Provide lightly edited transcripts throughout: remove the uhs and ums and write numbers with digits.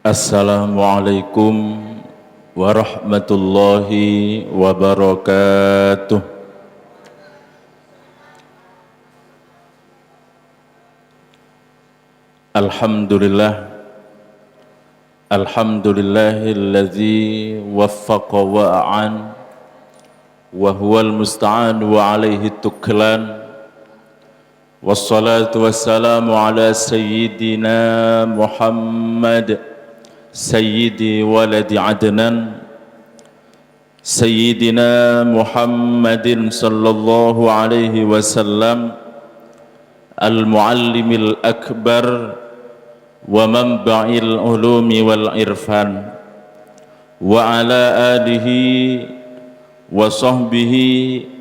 Assalamualaikum warahmatullahi wabarakatuh. Alhamdulillah, alhamdulillahilladzi waffaqa wa a'an wa huwal musta'an wa alaihi tuklan. Wassalatu wassalamu ala sayyidina Muhammad Sayyidi waladi Adnan Sayyidina Muhammadin sallallahu alaihi wasallam al-muallimil akbar wa manba'il ulumi wal irfan wa ala alihi wa sahbihi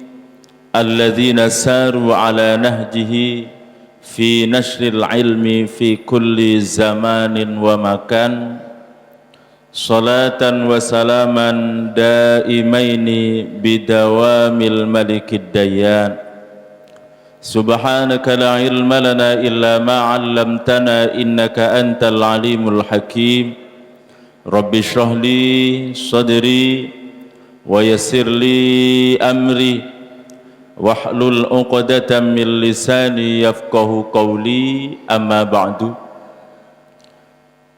alladzina saru ala nahjihi fi nashril ilmi fi kulli zamanin wa makan. Salatan wa salaman daimaini bidawamil malikid dayyan. Subhanaka la ilma lana illa ma 'allamtana innaka antal alimul hakim. Rabbi shrah li sadri wa yassir li amri wahlul 'uqdatam min lisani yafqahu qawli, amma ba'du.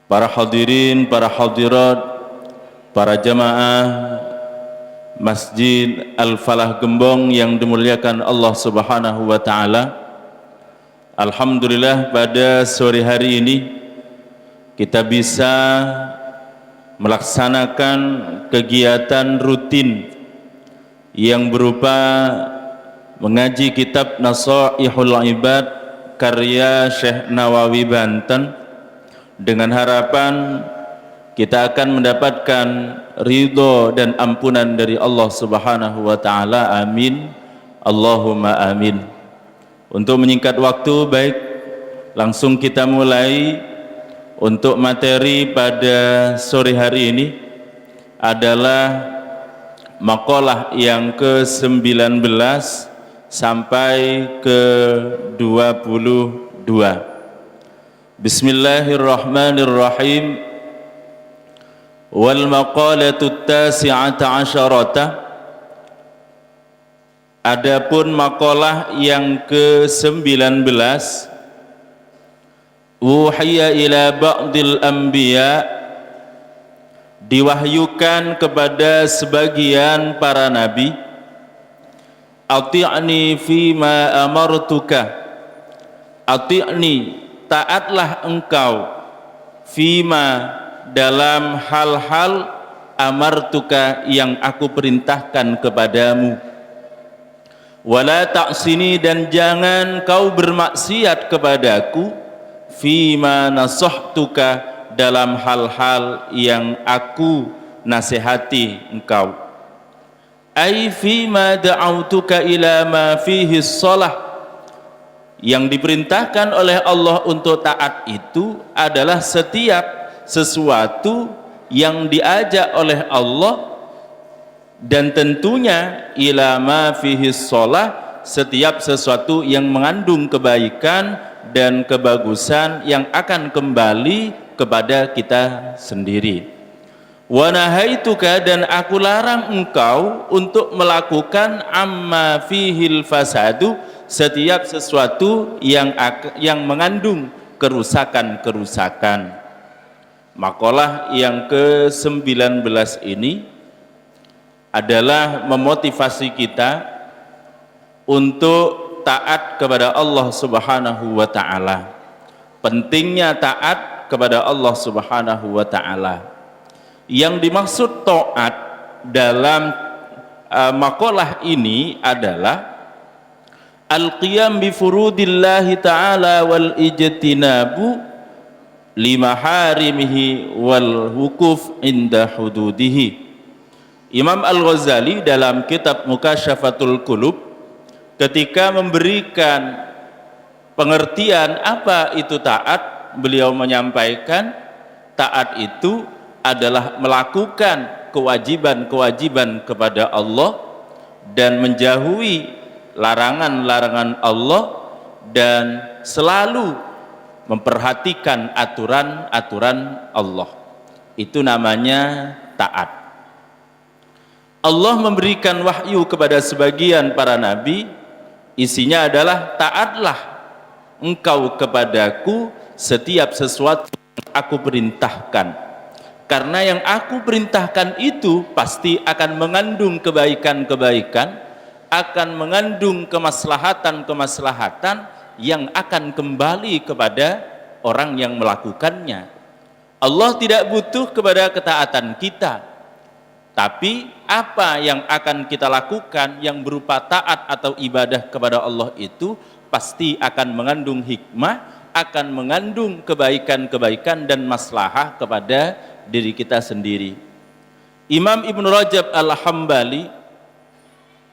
Para hadirin, para hadirat, para jamaah Masjid Al-Falah Gembong yang dimuliakan Allah Subhanahu wa taala. Alhamdulillah, pada sore hari ini kita bisa melaksanakan kegiatan rutin yang berupa mengaji kitab Nasaihul Ibad karya Syekh Nawawi Banten, dengan harapan kita akan mendapatkan ridho dan ampunan dari Allah Subhanahu wa taala. Amin, Allahumma amin. Untuk menyingkat waktu, baik, langsung kita mulai. Untuk materi pada sore hari ini adalah maqalah yang ke-19 sampai ke-22. Bismillahirrahmanirrahim. Wal maqalatu tasi'ata asyarata. Adapun maqalah yang ke-19, wuhiya ila ba'dil anbiya, diwahyukan kepada sebagian para nabi. Ati'ni fima amartuka, ati'ni, taatlah engkau, fima, dalam hal-hal, amartuka, yang aku perintahkan kepadamu. Wala ta'sini, dan jangan kau bermaksiat kepadaku, fima nasahtuka, dalam hal-hal yang aku nasihati engkau. Ai fima da'autuka ila ma fihi shalah, yang diperintahkan oleh Allah untuk taat itu adalah setiap sesuatu yang diajak oleh Allah, dan tentunya ila ma fihi shalah, setiap sesuatu yang mengandung kebaikan dan kebagusan yang akan kembali kepada kita sendiri. Wa nahaituka, dan aku larang engkau untuk melakukan amma fihil fasadu, setiap sesuatu yang mengandung kerusakan-kerusakan. Maqalah yang ke-19 ini adalah memotivasi kita untuk taat kepada Allah Subhanahu wa taala. Pentingnya taat kepada Allah Subhanahu wa taala. Yang dimaksud taat dalam maqalah ini adalah al-qiyam bi furudillahi ta'ala wal ijtinabu limaharimihi wal wukuf inda hududihi. Imam Al-Ghazali dalam kitab Mukasyafatul Qulub, ketika memberikan pengertian apa itu taat, beliau menyampaikan taat itu adalah melakukan kewajiban-kewajiban kepada Allah dan menjauhi larangan-larangan Allah, dan selalu memperhatikan aturan-aturan Allah. Itu namanya taat. Allah memberikan wahyu kepada sebagian para nabi, isinya adalah taatlah engkau kepadaku setiap sesuatu yang aku perintahkan, karena yang aku perintahkan itu pasti akan mengandung kebaikan-kebaikan, akan mengandung kemaslahatan-kemaslahatan yang akan kembali kepada orang yang melakukannya. Allah tidak butuh kepada ketaatan kita, tapi apa yang akan kita lakukan yang berupa taat atau ibadah kepada Allah itu pasti akan mengandung hikmah, akan mengandung kebaikan-kebaikan dan maslahah kepada diri kita sendiri. Imam Ibn Rajab Al-Hambali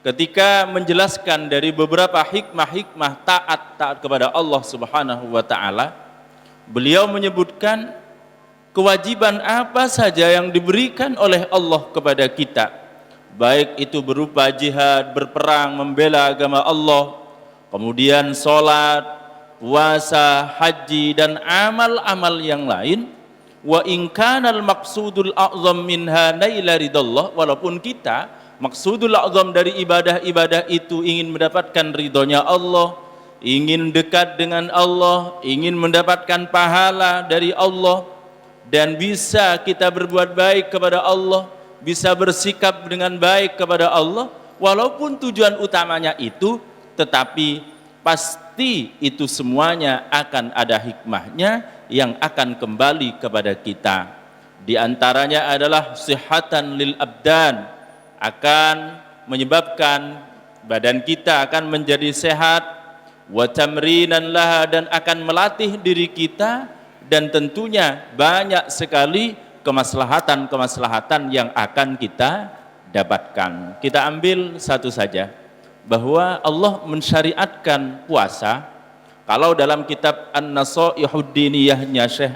ketika menjelaskan dari beberapa hikmah-hikmah taat kepada Allah Subhanahu wa taala, beliau menyebutkan kewajiban apa saja yang diberikan oleh Allah kepada kita, baik itu berupa jihad, berperang, membela agama Allah, kemudian sholat, puasa, haji, dan amal-amal yang lain. Wa in kanal maqsudul a'zam minha naila ridallah, walaupun kita maksudul a'zam dari ibadah-ibadah itu ingin mendapatkan ridhonya Allah, ingin dekat dengan Allah, ingin mendapatkan pahala dari Allah, dan bisa kita berbuat baik kepada Allah, bisa bersikap dengan baik kepada Allah, walaupun tujuan utamanya itu, tetapi pasti itu semuanya akan ada hikmahnya yang akan kembali kepada kita. Di antaranya adalah sihatan lil abdan, akan menyebabkan badan kita akan menjadi sehat, wa tamrinan laha, dan akan melatih diri kita, dan tentunya banyak sekali kemaslahatan-kemaslahatan yang akan kita dapatkan. Kita ambil satu saja, bahwa Allah mensyariatkan puasa. Kalau dalam kitab An-Nasaihud Diniyahnya Syekh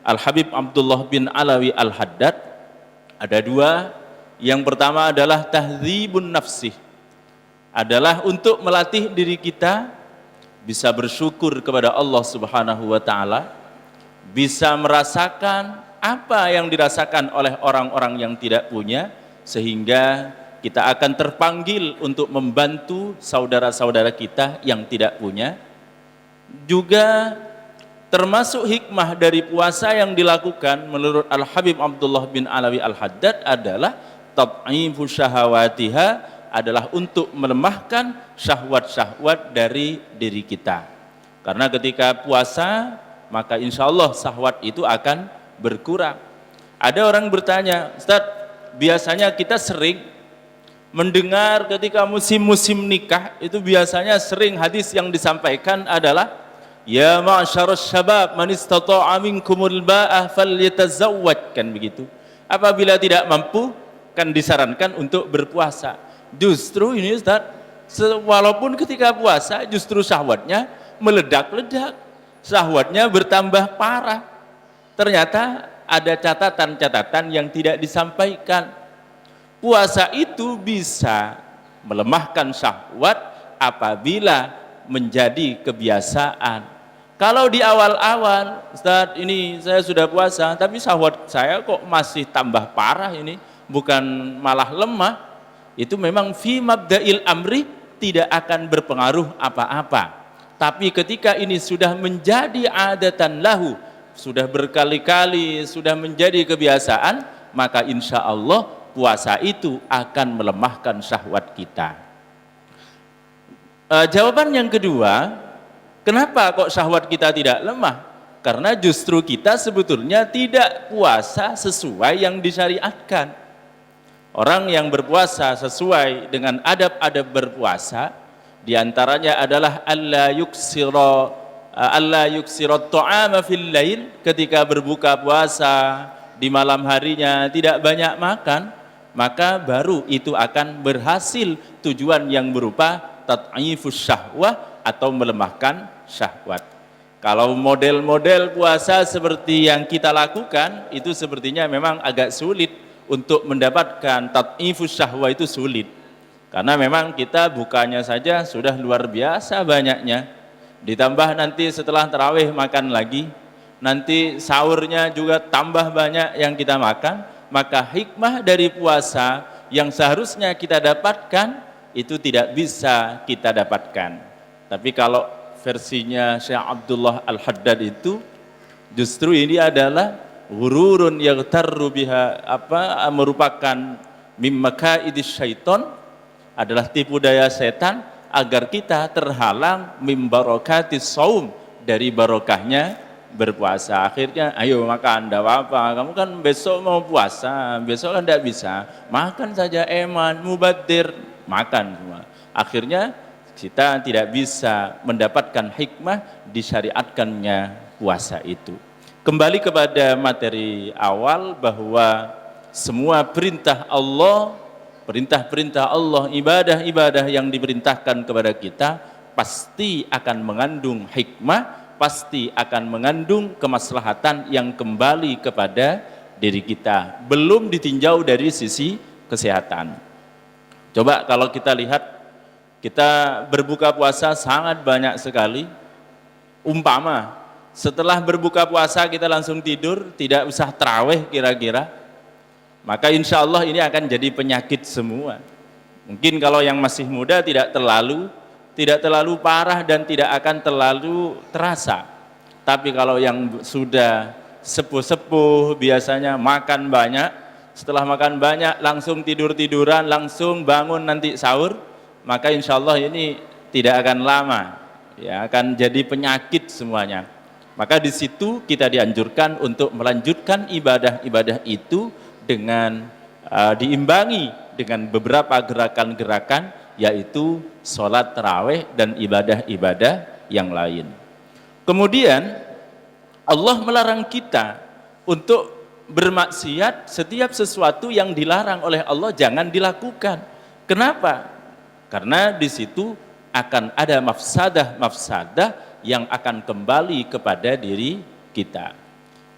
Al-Habib Abdullah bin Alawi Al-Haddad ada dua. Yang pertama adalah tahdzibun nafsih, adalah untuk melatih diri kita bisa bersyukur kepada Allah Subhanahu wa taala, bisa merasakan apa yang dirasakan oleh orang-orang yang tidak punya, sehingga kita akan terpanggil untuk membantu saudara-saudara kita yang tidak punya. Juga termasuk hikmah dari puasa yang dilakukan menurut Al-Habib Abdullah bin Alawi Al-Haddad adalah tad'ifu syahawatiha, adalah untuk melemahkan syahwat-syahwat dari diri kita. Karena ketika puasa, maka insya Allah syahwat itu akan berkurang. Ada orang bertanya, Ustaz, biasanya kita sering mendengar ketika musim-musim nikah itu biasanya sering hadis yang disampaikan adalah ya ma'syarus syabab man istata'a minkumul ba'ah falyatazawwaj, kan begitu. Apabila tidak mampu kan disarankan untuk berpuasa. Justru ini Ustaz, walaupun ketika puasa justru syahwatnya meledak-ledak, syahwatnya bertambah parah. Ternyata ada catatan-catatan yang tidak disampaikan. Puasa itu bisa melemahkan syahwat apabila menjadi kebiasaan. Kalau di awal-awal, Ustaz, ini saya sudah puasa, tapi syahwat saya kok masih tambah parah ini, bukan malah lemah, itu memang fi mabda'il amri tidak akan berpengaruh apa-apa. Tapi ketika ini sudah menjadi adatan lahu, sudah berkali-kali, sudah menjadi kebiasaan, maka insya Allah puasa itu akan melemahkan syahwat kita. Jawaban yang kedua, kenapa kok syahwat kita tidak lemah? Karena justru kita sebetulnya tidak puasa sesuai yang disyariatkan. Orang yang berpuasa sesuai dengan adab-adab berpuasa, diantaranya adalah alla yuksirat ta'ama fil lail, ketika berbuka puasa di malam harinya tidak banyak makan, maka baru itu akan berhasil tujuan yang berupa tad'ifus syahwah atau melemahkan syahwat. Kalau model-model puasa seperti yang kita lakukan itu sepertinya memang agak sulit untuk mendapatkan tad'ifus syahwah, itu sulit. Karena memang kita bukanya saja sudah luar biasa banyaknya. Ditambah nanti setelah tarawih makan lagi, nanti sahurnya juga tambah banyak yang kita makan, maka hikmah dari puasa yang seharusnya kita dapatkan itu tidak bisa kita dapatkan. Tapi kalau versinya Syekh Abdullah Al-Haddad itu justru ini adalah ghururun yaghtarru biha, merupakan mimakaidis syaiton, adalah tipu daya setan agar kita terhalang mim barakatis saum, dari barokahnya berpuasa. Akhirnya ayo makan, enggak apa-apa, kamu kan besok mau puasa, besok kan enggak bisa, makan saja, eman, mubadir, makan semua. Akhirnya kita tidak bisa mendapatkan hikmah disyariatkannya puasa itu. Kembali kepada materi awal bahwa semua perintah Allah, perintah-perintah Allah, ibadah-ibadah yang diperintahkan kepada kita pasti akan mengandung hikmah, pasti akan mengandung kemaslahatan yang kembali kepada diri kita, belum ditinjau dari sisi kesehatan. Coba kalau kita lihat, kita berbuka puasa sangat banyak sekali, umpama setelah berbuka puasa kita langsung tidur, tidak usah tarawih kira-kira, maka insya Allah ini akan jadi penyakit semua. Mungkin kalau yang masih muda tidak terlalu parah dan tidak akan terlalu terasa. Tapi kalau yang sudah sepuh-sepuh biasanya makan banyak, setelah makan banyak langsung tidur-tiduran, langsung bangun nanti sahur, maka insya Allah ini tidak akan lama, ya, akan jadi penyakit semuanya. Maka di situ kita dianjurkan untuk melanjutkan ibadah-ibadah itu dengan diimbangi dengan beberapa gerakan-gerakan, yaitu sholat tarawih dan ibadah-ibadah yang lain. Kemudian Allah melarang kita untuk bermaksiat. Setiap sesuatu yang dilarang oleh Allah jangan dilakukan. Kenapa? Karena di situ akan ada mafsadah yang akan kembali kepada diri kita.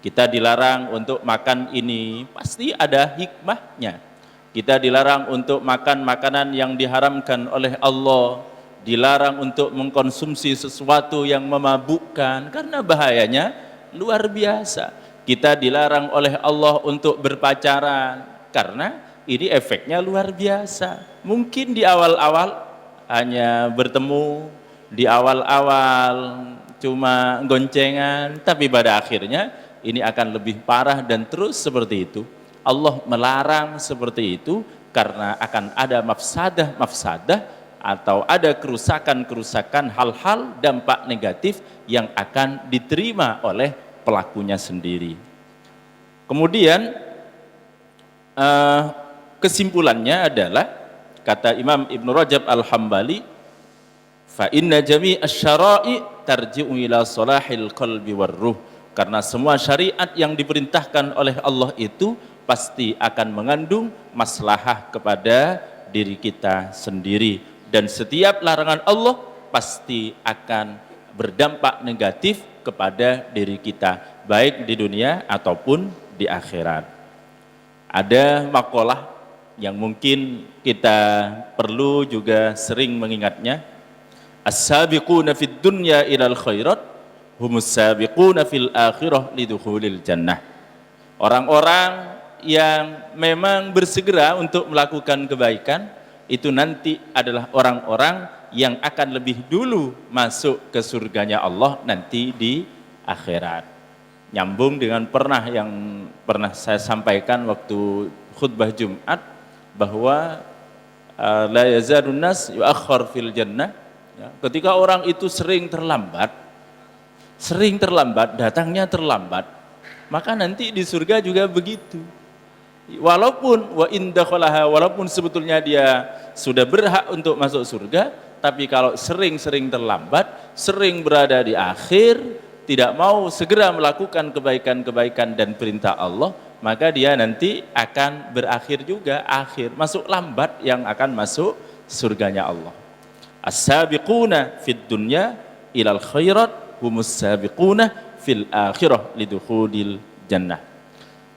Kita dilarang untuk makan ini, pasti ada hikmahnya. Kita dilarang untuk makan makanan yang diharamkan oleh Allah, dilarang untuk mengkonsumsi sesuatu yang memabukkan karena bahayanya luar biasa. Kita dilarang oleh Allah untuk berpacaran karena ini efeknya luar biasa. Mungkin di awal-awal hanya bertemu, di awal-awal cuma goncengan, tapi pada akhirnya ini akan lebih parah dan terus seperti itu. Allah melarang seperti itu karena akan ada mafsadah atau ada kerusakan-kerusakan, hal-hal dampak negatif yang akan diterima oleh pelakunya sendiri. Kemudian kesimpulannya adalah kata Imam Ibn Rajab Al-Hambali, fa inna jami'asy syara'i tarji'u ila salahil qalbi war ruh, karena semua syariat yang diperintahkan oleh Allah itu pasti akan mengandung maslahah kepada diri kita sendiri, dan setiap larangan Allah pasti akan berdampak negatif kepada diri kita, baik di dunia ataupun di akhirat. Ada makalah yang mungkin kita perlu juga sering mengingatnya, as-sabiquna fid dunya ilal khairat humus sabiquna fil akhirah lidukhulil jannah. Orang-orang yang memang bersegera untuk melakukan kebaikan itu nanti adalah orang-orang yang akan lebih dulu masuk ke surganya Allah nanti di akhirat. Nyambung dengan yang pernah saya sampaikan waktu khutbah Jumat, bahwa la yazadun nas yuakhkhar fil jannah, ya, ketika orang itu sering terlambat, datangnya terlambat, maka nanti di surga juga begitu. Walaupun sebetulnya dia sudah berhak untuk masuk surga, tapi kalau sering-sering terlambat, sering berada di akhir, tidak mau segera melakukan kebaikan-kebaikan dan perintah Allah, maka dia nanti akan berakhir juga masuk lambat yang akan masuk surganya Allah. As-sabiquna fid dunya ilal khairat humus sabiquna fil akhirah lidukhulil jannah.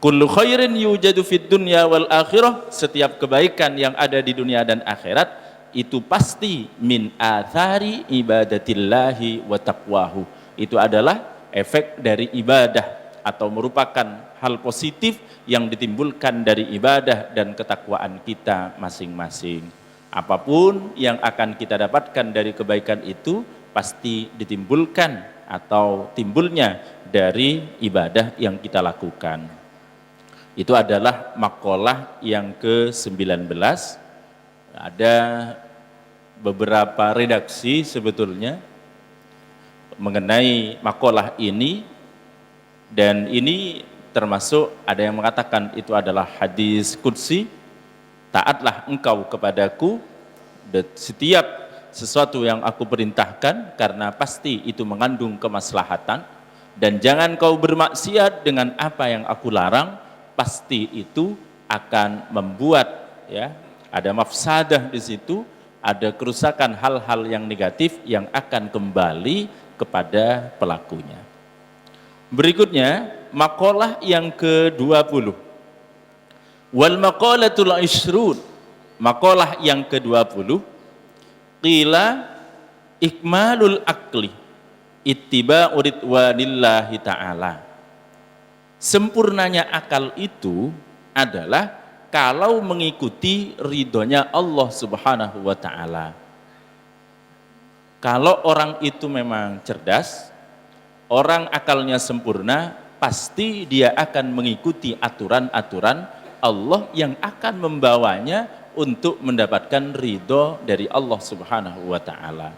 Kullu khairin yujadu fid dunya wal akhirah, setiap kebaikan yang ada di dunia dan akhirat itu pasti min athari ibadatillahi wa taqwahu, itu adalah efek dari ibadah atau merupakan hal positif yang ditimbulkan dari ibadah dan ketakwaan kita masing-masing. Apapun yang akan kita dapatkan dari kebaikan itu pasti ditimbulkan atau timbulnya dari ibadah yang kita lakukan. Itu adalah maqalah yang ke-19. Ada beberapa redaksi sebetulnya mengenai maqalah ini, dan ini termasuk ada yang mengatakan itu adalah hadis qudsi, taatlah engkau kepadaku setiap sesuatu yang aku perintahkan karena pasti itu mengandung kemaslahatan, dan jangan kau bermaksiat dengan apa yang aku larang, pasti itu akan membuat ada mafsadah di situ, ada kerusakan hal-hal yang negatif yang akan kembali kepada pelakunya. Berikutnya maqalah yang ke-20. Wal maqalatul 20, maqalah yang ke-20, qila ikmalul aqli ittiba'u ridwanillahi ta'ala. Sempurnanya akal itu adalah kalau mengikuti ridhonya Allah Subhanahu wa ta'ala. Kalau orang itu memang cerdas, orang akalnya sempurna, pasti dia akan mengikuti aturan-aturan Allah yang akan membawanya untuk mendapatkan ridho dari Allah Subhanahu wa ta'ala.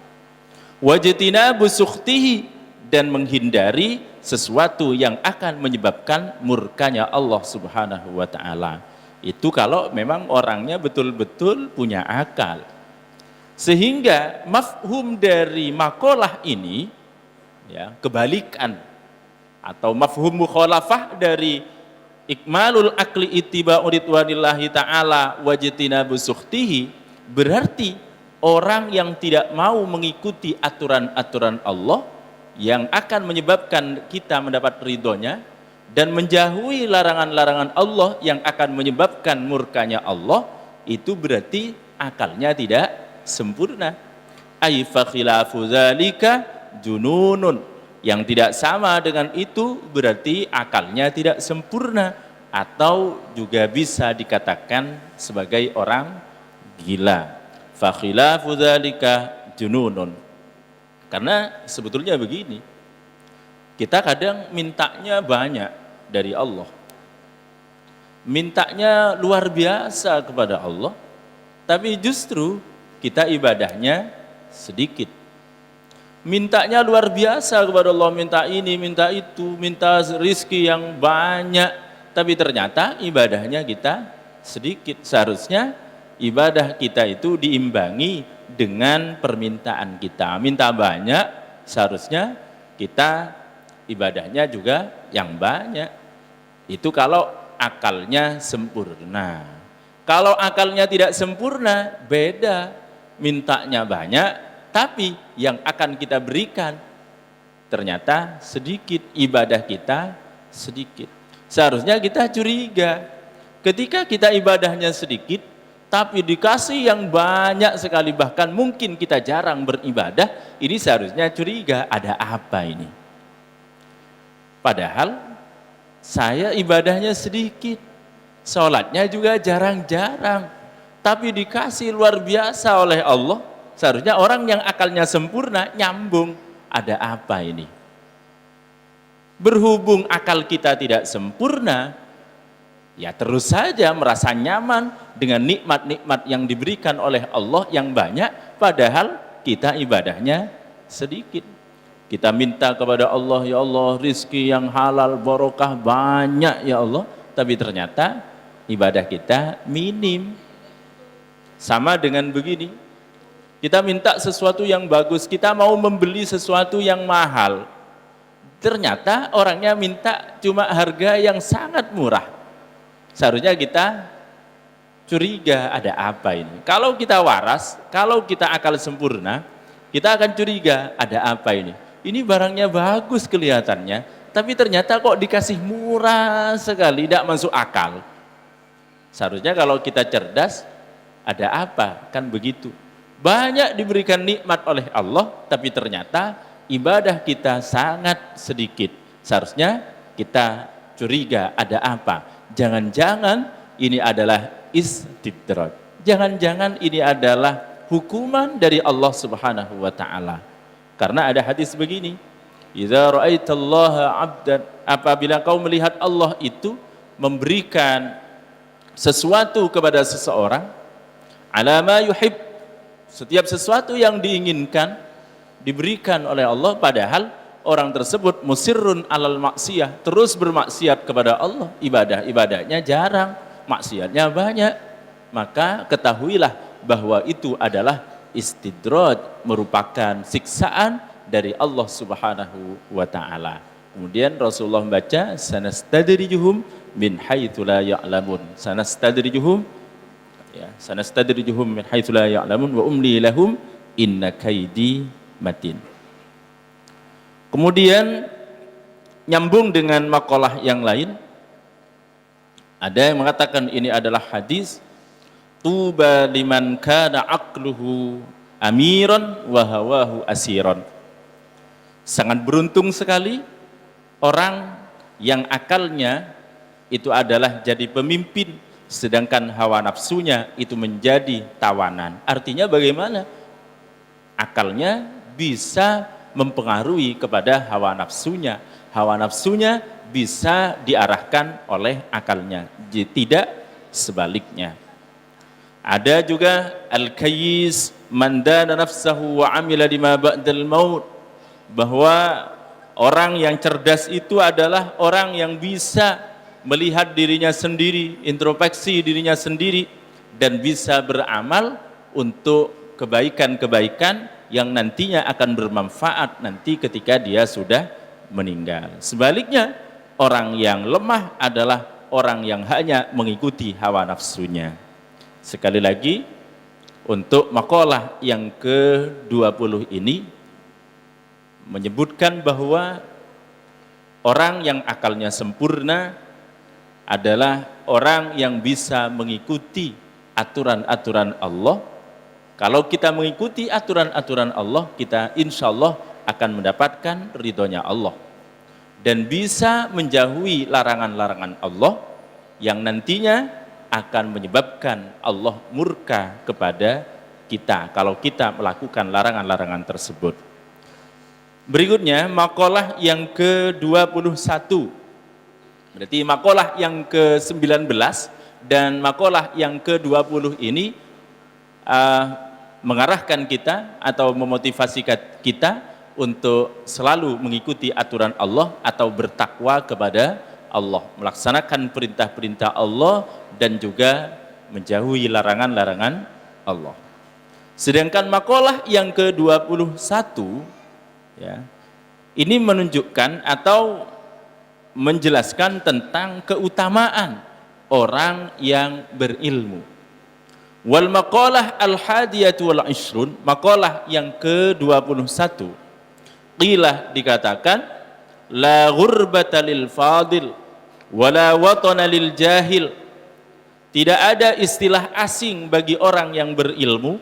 Wajtinabu sukhtihi, dan menghindari sesuatu yang akan menyebabkan murkanya Allah Subhanahu wa ta'ala. Itu kalau memang orangnya betul-betul punya akal. Sehingga mafhum dari maqalah ini kebalikan atau mafhum mukhalafah dari ikmalul aqli ittiba'u ridwanillahi ta'ala wajtinabu sukhtihi, berarti orang yang tidak mau mengikuti aturan-aturan Allah yang akan menyebabkan kita mendapat ridhonya dan menjauhi larangan-larangan Allah yang akan menyebabkan murkanya Allah, itu berarti akalnya tidak sempurna. Ai fa khilafu dzalika jununun, yang tidak sama dengan itu berarti akalnya tidak sempurna, atau juga bisa dikatakan sebagai orang gila. Fa khilafu dzalika jununun. Karena sebetulnya begini, kita kadang mintanya banyak dari Allah, mintanya luar biasa kepada Allah, tapi justru kita ibadahnya sedikit. Mintanya luar biasa kepada Allah, minta ini, minta itu, minta rizki yang banyak, tapi ternyata ibadahnya kita sedikit. Seharusnya ibadah kita itu diimbangi dengan permintaan kita. Minta banyak, seharusnya kita ibadahnya juga yang banyak. Itu kalau akalnya sempurna. Kalau akalnya tidak sempurna, beda. Mintanya banyak, tapi yang akan kita berikan ternyata sedikit, ibadah kita sedikit. Seharusnya kita curiga, ketika kita ibadahnya sedikit, tapi dikasih yang banyak sekali, bahkan mungkin kita jarang beribadah, ini seharusnya curiga, ada apa ini? Padahal saya ibadahnya sedikit, sholatnya juga jarang-jarang, tapi dikasih luar biasa oleh Allah. Seharusnya orang yang akalnya sempurna nyambung, ada apa ini? Berhubung akal kita tidak sempurna, ya terus saja merasa nyaman dengan nikmat-nikmat yang diberikan oleh Allah yang banyak, padahal kita ibadahnya sedikit. Kita minta kepada Allah, ya Allah rizki yang halal, barokah banyak ya Allah, tapi ternyata ibadah kita minim. Sama dengan begini, kita minta sesuatu yang bagus, kita mau membeli sesuatu yang mahal, ternyata orangnya minta cuma harga yang sangat murah. Seharusnya kita curiga, ada apa ini? Kalau kita waras, kalau kita akal sempurna, kita akan curiga, ada apa ini? Ini barangnya bagus kelihatannya, tapi ternyata kok dikasih murah sekali, tidak masuk akal. Seharusnya kalau kita cerdas, ada apa? Kan begitu. Banyak diberikan nikmat oleh Allah, tapi ternyata ibadah kita sangat sedikit. Seharusnya kita curiga ada apa. Jangan-jangan ini adalah istidraj. Jangan-jangan ini adalah hukuman dari Allah Subhanahu wa taala. Karena ada hadis begini, idza ra'aitallaha 'abdan, apabila kau melihat Allah itu memberikan sesuatu kepada seseorang, ala ma yuhib, setiap sesuatu yang diinginkan diberikan oleh Allah, padahal orang tersebut musirrun alal maksiyah, terus bermaksiat kepada Allah, ibadahnya jarang, maksiatnya banyak, maka ketahuilah bahwa itu adalah istidraj, merupakan siksaan dari Allah Subhanahu wa taala. Kemudian Rasulullah membaca sanastadrijuhum min haitsu la ya'lamun. Sanastadrijuhum min haitsu la ya'lamun wa umli lahum inna kaidi matin. Kemudian nyambung dengan makalah yang lain, ada yang mengatakan ini adalah hadis tuba liman kana aqluhu amiran wa hawahu asiran. Sangat beruntung sekali orang yang akalnya itu adalah jadi pemimpin, sedangkan hawa nafsunya itu menjadi tawanan. Artinya bagaimana? Akalnya bisa mempengaruhi kepada hawa nafsunya. Hawa nafsunya bisa diarahkan oleh akalnya, tidak sebaliknya. Ada juga al-kayyis man dana nafsahu wa amila lima ba'dal maut, bahwa orang yang cerdas itu adalah orang yang bisa melihat dirinya sendiri, introspeksi dirinya sendiri, dan bisa beramal untuk kebaikan-kebaikan yang nantinya akan bermanfaat nanti ketika dia sudah meninggal. Sebaliknya, orang yang lemah adalah orang yang hanya mengikuti hawa nafsunya. Sekali lagi, untuk makalah yang ke-20 ini menyebutkan bahwa orang yang akalnya sempurna adalah orang yang bisa mengikuti aturan-aturan Allah. Kalau kita mengikuti aturan-aturan Allah, kita insya Allah akan mendapatkan ridhonya Allah dan bisa menjauhi larangan-larangan Allah yang nantinya akan menyebabkan Allah murka kepada kita kalau kita melakukan larangan-larangan tersebut. Berikutnya makalah yang ke-21, berarti makalah yang ke-19 dan makalah yang ke-20 ini mengarahkan kita atau memotivasi kita untuk selalu mengikuti aturan Allah atau bertakwa kepada Allah, melaksanakan perintah-perintah Allah dan juga menjauhi larangan-larangan Allah. Sedangkan makalah yang ke-21 ya, ini menunjukkan atau menjelaskan tentang keutamaan orang yang berilmu. Wal maqalah al-hadiyatu wal ishrun, maqalah yang ke-21, qila dikatakan la ghurbata lil fadil wala watana lil jahil, tidak ada istilah asing bagi orang yang berilmu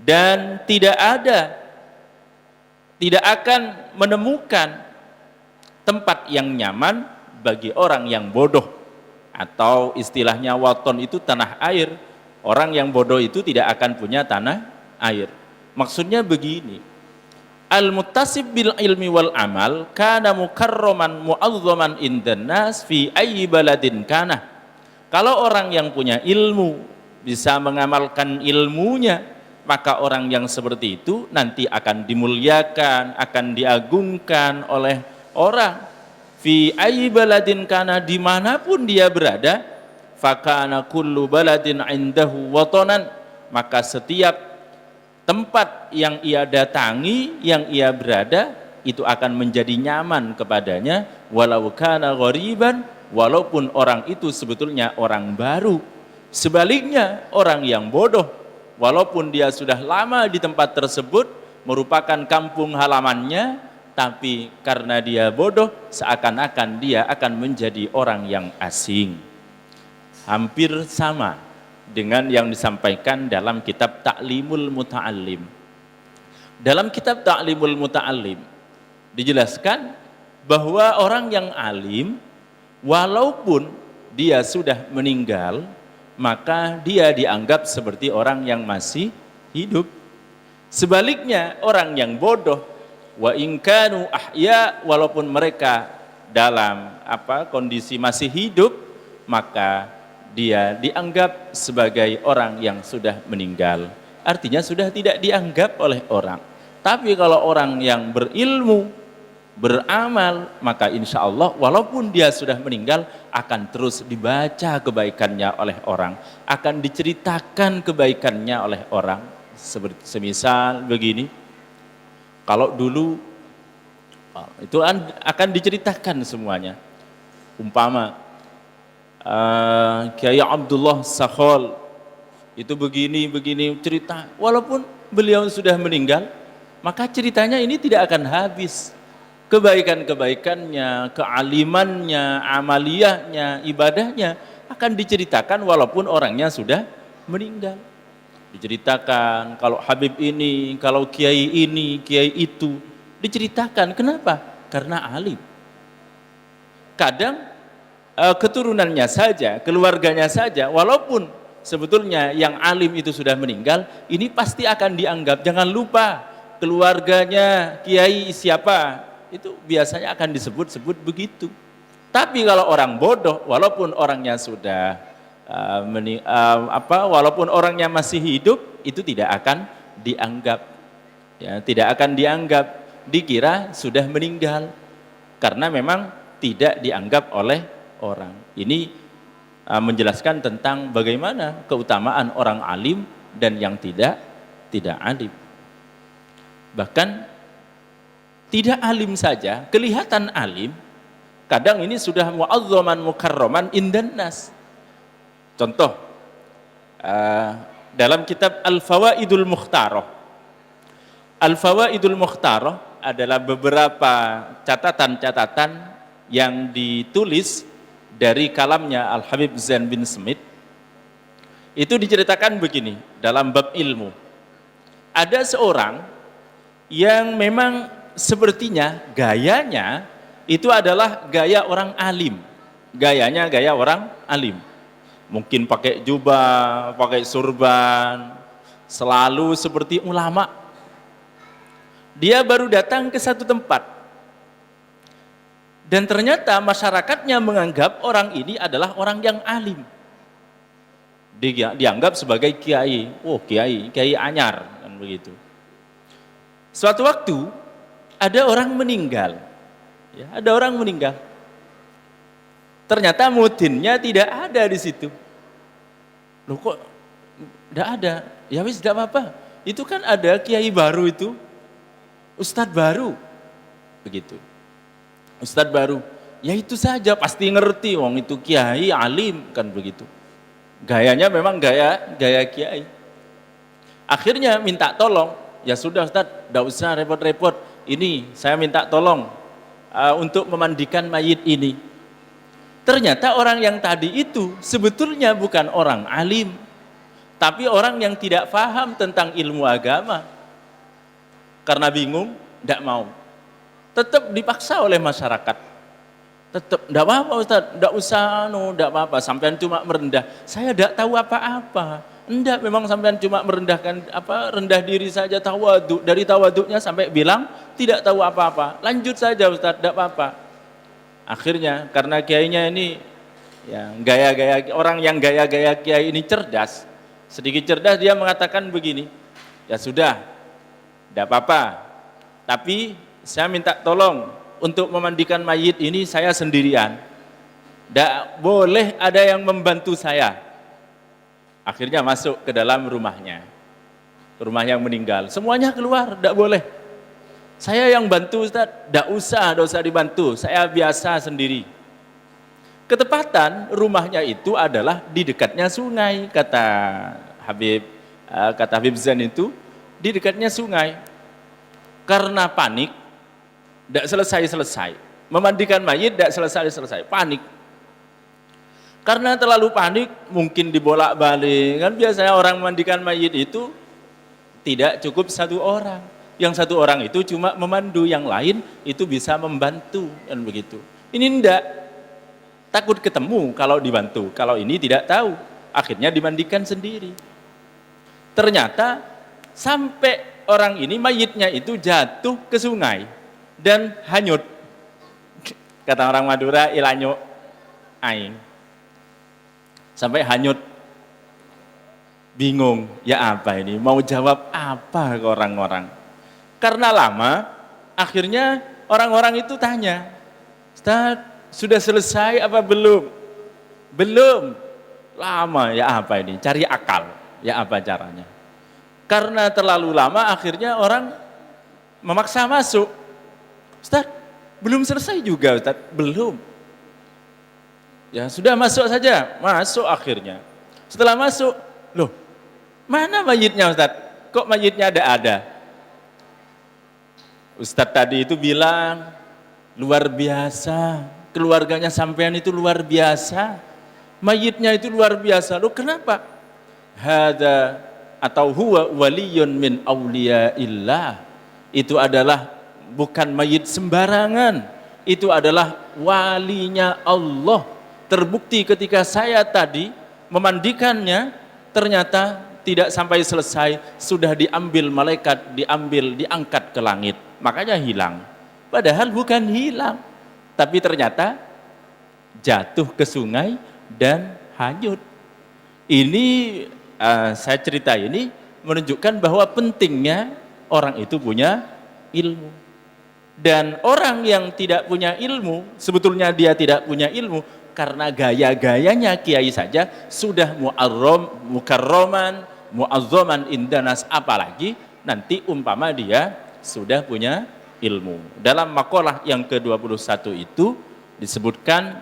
dan tidak akan menemukan tempat yang nyaman bagi orang yang bodoh, atau istilahnya waton itu tanah air. Orang yang bodoh itu tidak akan punya tanah air. Maksudnya begini, al-muttasib bil ilmi wal amal kana mukarraman mu'azzaman indan nas fi ayyi baladin kana. Kalau orang yang punya ilmu bisa mengamalkan ilmunya, maka orang yang seperti itu nanti akan dimuliakan, akan diagungkan oleh orang. Fi ayyi baladin kana, dimanapun dia berada, fakana kullu baladin indahu watanan, maka setiap tempat yang ia datangi, yang ia berada, itu akan menjadi nyaman kepadanya, walau kana ghariban, walaupun orang itu sebetulnya orang baru. Sebaliknya, orang yang bodoh, walaupun dia sudah lama di tempat tersebut, merupakan kampung halamannya, tapi karena dia bodoh, seakan-akan dia akan menjadi orang yang asing. Hampir sama dengan yang disampaikan dalam kitab Ta'limul Muta'allim. Dalam kitab Ta'limul Muta'allim dijelaskan bahwa orang yang alim walaupun dia sudah meninggal, maka dia dianggap seperti orang yang masih hidup. Sebaliknya orang yang bodoh, wa in kanu ahya, walaupun mereka dalam kondisi masih hidup, maka dia dianggap sebagai orang yang sudah meninggal. Artinya sudah tidak dianggap oleh orang. Tapi kalau orang yang berilmu, beramal, maka insya Allah walaupun dia sudah meninggal akan terus dibaca kebaikannya oleh orang, akan diceritakan kebaikannya oleh orang. Seperti semisal begini, kalau dulu itu akan diceritakan semuanya. Umpama Kiai Abdullah Sakhol itu begini cerita, walaupun beliau sudah meninggal, maka ceritanya ini tidak akan habis. Kebaikan-kebaikannya, kealimannya, amaliyahnya, ibadahnya akan diceritakan walaupun orangnya sudah meninggal. Diceritakan kalau Habib ini, kalau kiai ini, kiai itu, diceritakan. Kenapa? Karena alim. Kadang keturunannya saja, keluarganya saja, walaupun sebetulnya yang alim itu sudah meninggal, ini pasti akan dianggap. Jangan lupa keluarganya kiai siapa, itu biasanya akan disebut-sebut begitu. Tapi kalau orang bodoh, walaupun orangnya sudah walaupun orangnya masih hidup, itu tidak akan dianggap, ya, tidak akan dianggap, dikira sudah meninggal, karena memang tidak dianggap oleh orang. Ini menjelaskan tentang bagaimana keutamaan orang alim dan yang tidak alim. Bahkan tidak alim saja, kelihatan alim, kadang ini sudah mu'azzaman mukarraman indan nas. Contoh, dalam kitab Al-Fawaidul Mukhtarah. Al-Fawaidul Mukhtarah adalah beberapa catatan-catatan yang ditulis dari kalamnya Al-Habib Zain bin Smith. Itu diceritakan begini dalam bab ilmu. Ada seorang yang memang sepertinya gayanya itu adalah gaya orang alim. Gayanya gaya orang alim. Mungkin pakai jubah, pakai surban, selalu seperti ulama. Dia baru datang ke satu tempat. Dan ternyata masyarakatnya menganggap orang ini adalah orang yang alim. Dianggap sebagai kiai. Oh, kiai anyar, kan begitu. Suatu waktu ada orang meninggal. Ya, ada orang meninggal. Ternyata mudinnya tidak ada di situ. Loh kok tidak ada? Ya wis tidak apa-apa. Itu kan ada kiai baru itu, ustadz baru, begitu. Ustadz baru, ya itu saja pasti ngerti, wong itu kiai alim, kan begitu. Gayanya memang gaya kiai. Akhirnya minta tolong, ya sudah Ustadz, tidak usah repot-repot. Ini saya minta tolong untuk memandikan mayit ini. Ternyata orang yang tadi itu sebetulnya bukan orang alim, tapi orang yang tidak paham tentang ilmu agama. Karena bingung, tidak mau. Tetap dipaksa oleh masyarakat. Tetap, tidak apa-apa Ustaz, tidak usah, tidak apa-apa, sampean cuma merendah. Saya tidak tahu apa-apa. Enggak, memang sampean cuma merendahkan, rendah diri saja, tawaduk. Dari tawaduknya sampai bilang tidak tahu apa-apa. Lanjut saja Ustaz, tidak apa-apa. Akhirnya karena kiainya ini ya gaya-gaya orang yang gaya-gaya kiai ini cerdas. Sedikit cerdas, dia mengatakan begini. Ya sudah, tidak apa-apa. Tapi saya minta tolong untuk memandikan mayit ini saya sendirian. Tidak boleh ada yang membantu saya. Akhirnya masuk ke dalam rumahnya. Rumah yang meninggal. Semuanya keluar, tidak boleh. Saya yang bantu Ustaz, tidak usah dibantu. Saya biasa sendiri. Ketepatan rumahnya itu adalah di dekatnya sungai, kata Habib Zain itu, di dekatnya sungai. Karena panik, tidak selesai. Memandikan mayit tidak selesai. Panik. Karena terlalu panik, mungkin dibolak-balik. Kan biasanya orang memandikan mayit itu tidak cukup satu orang. Yang satu orang itu cuma memandu, yang lain itu bisa membantu, kan begitu. Ini enggak, takut ketemu kalau dibantu, kalau ini tidak tahu, akhirnya dimandikan sendiri. Ternyata sampai orang ini mayitnya itu jatuh ke sungai dan hanyut. Kata orang Madura, ilanyo aing. Sampai hanyut. Bingung, ya apa ini? Mau jawab apa ke orang-orang? Karena lama, akhirnya orang-orang itu tanya, Ustaz, sudah selesai apa belum? Belum. Lama, ya apa ini? Cari akal, ya apa caranya? Karena terlalu lama, akhirnya orang memaksa masuk. Ustaz, belum selesai juga Ustaz? Belum. Ya sudah masuk saja, masuk akhirnya. Setelah masuk, loh, mana mayitnya Ustaz? Kok mayitnya ada? Ustaz tadi itu bilang, luar biasa, keluarganya sampean itu luar biasa, mayitnya itu luar biasa. Loh kenapa? Hada atau huwa waliyun min awliyaillah. Itu adalah bukan mayit sembarangan, itu adalah walinya Allah. Terbukti ketika saya tadi memandikannya, ternyata tidak sampai selesai, sudah diambil malaikat, diangkat ke langit, makanya hilang. Padahal bukan hilang, tapi ternyata jatuh ke sungai dan hanyut. Ini saya cerita ini menunjukkan bahwa pentingnya orang itu punya ilmu. Dan orang yang tidak punya ilmu, sebetulnya dia tidak punya ilmu, karena gaya-gayanya kiai saja sudah mukarroman, muazzaman indanas, apalagi nanti umpama dia sudah punya ilmu. Dalam makalah yang ke-21 itu disebutkan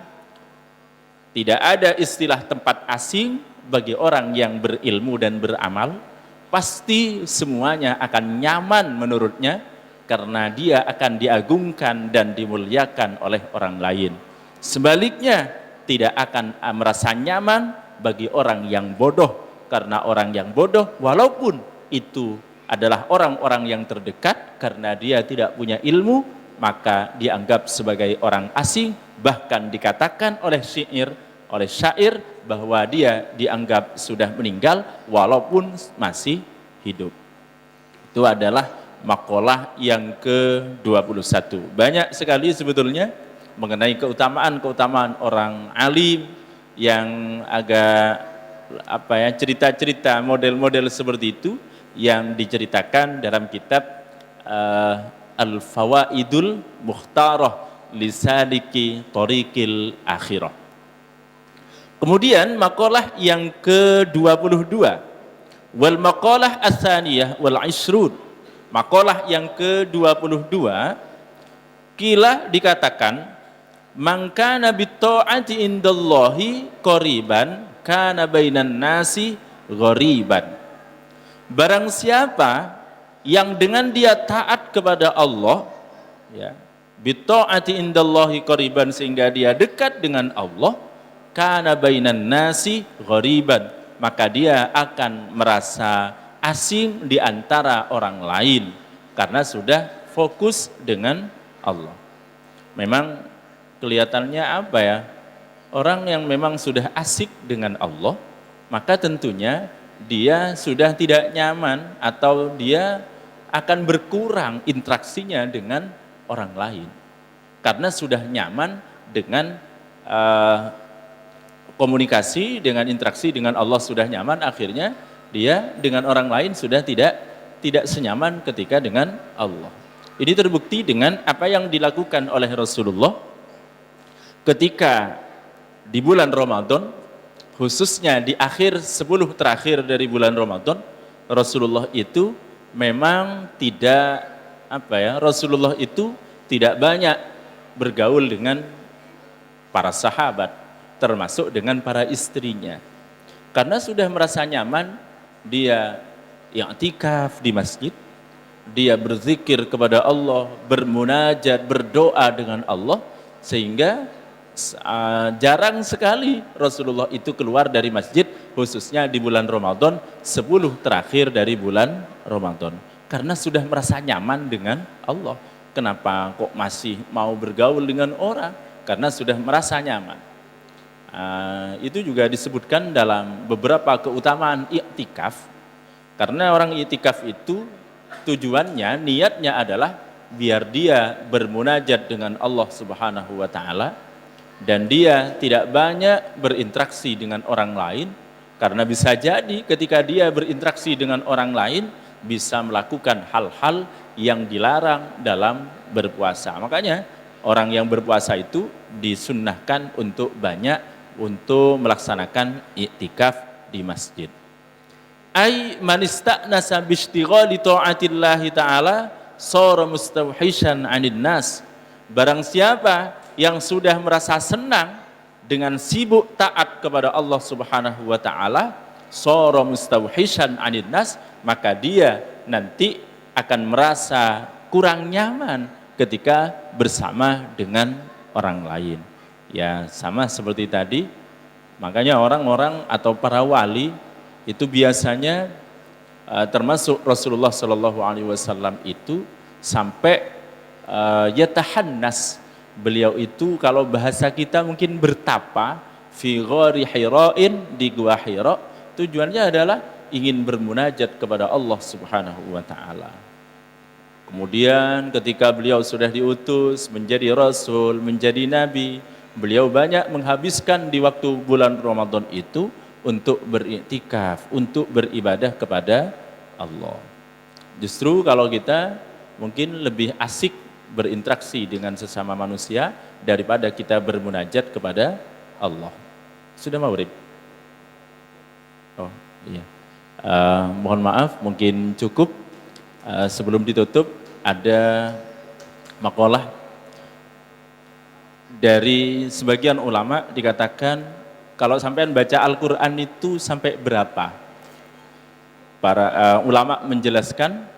tidak ada istilah tempat asing bagi orang yang berilmu dan beramal, pasti semuanya akan nyaman menurutnya karena dia akan diagungkan dan dimuliakan oleh orang lain. Sebaliknya, tidak akan merasa nyaman bagi orang yang bodoh, karena orang yang bodoh walaupun itu adalah orang-orang yang terdekat, karena dia tidak punya ilmu maka dianggap sebagai orang asing, bahkan dikatakan oleh syair bahwa dia dianggap sudah meninggal walaupun masih hidup. Itu adalah makalah yang ke-21. Banyak sekali sebetulnya mengenai keutamaan orang alim yang agak cerita-cerita model-model seperti itu yang diceritakan dalam kitab Al-Fawaidul Mukhtarah Lisaliki Thoriqil Akhirah. Kemudian makalah yang ke-22, wal maqalah ats-tsaniyah wal 'ishrun. Makalah yang ke-22, kila dikatakan, man kana bitta'ati indallahi qariban kana bainan nasi ghariban. Barang siapa yang dengan dia taat kepada Allah, ya, bitta'ati indallahi qariban, sehingga dia dekat dengan Allah, kana bainan nasi ghariban, maka dia akan merasa asing di antara orang lain karena sudah fokus dengan Allah. Memang kelihatannya apa ya? Orang yang memang sudah asik dengan Allah, maka tentunya dia sudah tidak nyaman atau dia akan berkurang interaksinya dengan orang lain. Karena sudah nyaman dengan komunikasi, dengan interaksi dengan Allah sudah nyaman, akhirnya dia dengan orang lain sudah tidak senyaman ketika dengan Allah. Ini terbukti dengan apa yang dilakukan oleh Rasulullah ketika di bulan Ramadan, khususnya di akhir 10 terakhir dari bulan Ramadan. Rasulullah itu memang Rasulullah itu tidak banyak bergaul dengan para sahabat, termasuk dengan para istrinya, karena sudah merasa nyaman. Dia i'tikaf di masjid, dia berzikir kepada Allah, bermunajat, berdoa dengan Allah, sehingga jarang sekali Rasulullah itu keluar dari masjid, khususnya di bulan Ramadan, 10 terakhir dari bulan Ramadan. Karena sudah merasa nyaman dengan Allah. Kenapa kok masih mau bergaul dengan orang? Karena sudah merasa nyaman. Itu juga disebutkan dalam beberapa keutamaan iktikaf. Karena orang iktikaf itu tujuannya, niatnya adalah biar dia bermunajat dengan Allah Subhanahu wa taala dan dia tidak banyak berinteraksi dengan orang lain, karena bisa jadi ketika dia berinteraksi dengan orang lain bisa melakukan hal-hal yang dilarang dalam berpuasa. Makanya orang yang berpuasa itu disunnahkan untuk banyak untuk melaksanakan iktikaf di masjid. Ai man ista'nasa bi ishtighali ta'atillahi ta'ala shara mustawhishan 'anil nas. Barang siapa yang sudah merasa senang dengan sibuk taat kepada Allah Subhanahu wa taala, shara mustawhishan 'anil nas, maka dia nanti akan merasa kurang nyaman ketika bersama dengan orang lain. Ya, sama seperti tadi. Makanya orang-orang atau para wali itu biasanya termasuk Rasulullah Shallallahu Alaihi Wasallam itu sampai yatahannas, beliau itu kalau bahasa kita mungkin bertapa fi ghari Hira'in, di gua Hira, tujuannya adalah ingin bermunajat kepada Allah Subhanahu wa taala. Kemudian ketika beliau sudah diutus menjadi rasul, menjadi nabi, beliau banyak menghabiskan di waktu bulan Ramadan itu untuk beriktikaf, untuk beribadah kepada Allah. Justru kalau kita mungkin lebih asik berinteraksi dengan sesama manusia daripada kita bermunajat kepada Allah. Sudah maghrib? Oh iya. Mohon maaf, mungkin cukup. Sebelum ditutup ada makalah dari sebagian ulama, dikatakan kalau sampean baca Al-Quran itu sampai berapa? Para ulama menjelaskan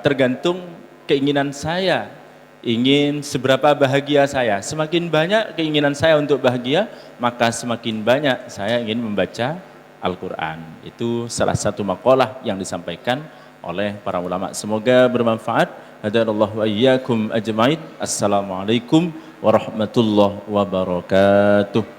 tergantung keinginan saya, ingin seberapa bahagia saya. Semakin banyak keinginan saya untuk bahagia, maka semakin banyak saya ingin membaca Al-Quran. Itu salah satu makalah yang disampaikan oleh para ulama. Semoga bermanfaat. Hadanallahu wa iyyakum ajmain. Assalamualaikum warahmatullahi wabarakatuh.